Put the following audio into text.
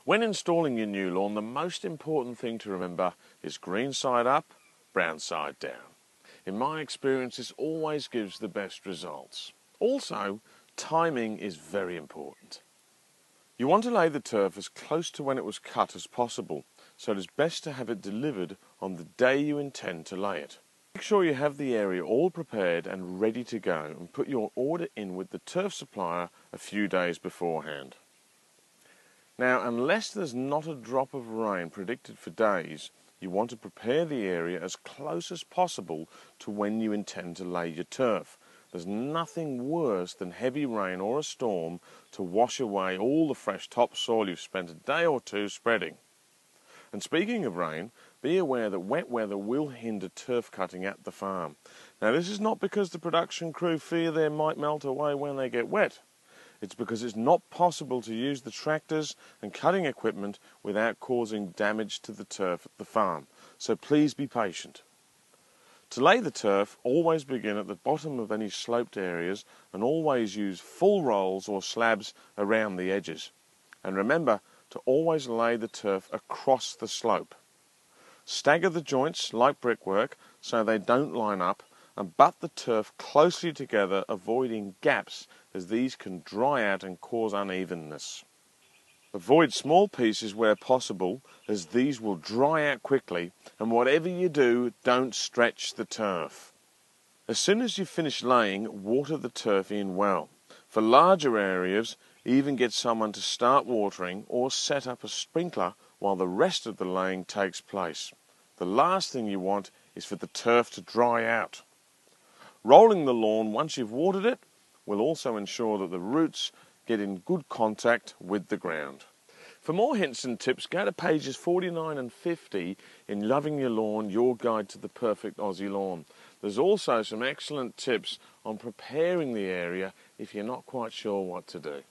When installing your new lawn, the most important thing to remember is green side up, brown side down. In my experience, this always gives the best results. Also, timing is very important. You want to lay the turf as close to when it was cut as possible, so it is best to have it delivered on the day you intend to lay it. Make sure you have the area all prepared and ready to go, and put your order in with the turf supplier a few days beforehand. Now, unless there's not a drop of rain predicted for days, you want to prepare the area as close as possible to when you intend to lay your turf. There's nothing worse than heavy rain or a storm to wash away all the fresh topsoil you've spent a day or two spreading. And speaking of rain, be aware that wet weather will hinder turf cutting at the farm. Now, this is not because the production crew fear they might melt away when they get wet. It's because it's not possible to use the tractors and cutting equipment without causing damage to the turf at the farm. So please be patient. To lay the turf, always begin at the bottom of any sloped areas and always use full rolls or slabs around the edges. And remember to always lay the turf across the slope. Stagger the joints like brickwork so they don't line up, and butt the turf closely together, avoiding gaps, as these can dry out and cause unevenness. Avoid small pieces where possible, as these will dry out quickly, and whatever you do, don't stretch the turf. As soon as you finish laying, water the turf in well. For larger areas, even get someone to start watering or set up a sprinkler while the rest of the laying takes place. The last thing you want is for the turf to dry out. Rolling the lawn once you've watered it will also ensure that the roots get in good contact with the ground. For more hints and tips, go to pages 49 and 50 in Loving Your Lawn, Your Guide to the Perfect Aussie Lawn. There's also some excellent tips on preparing the area if you're not quite sure what to do.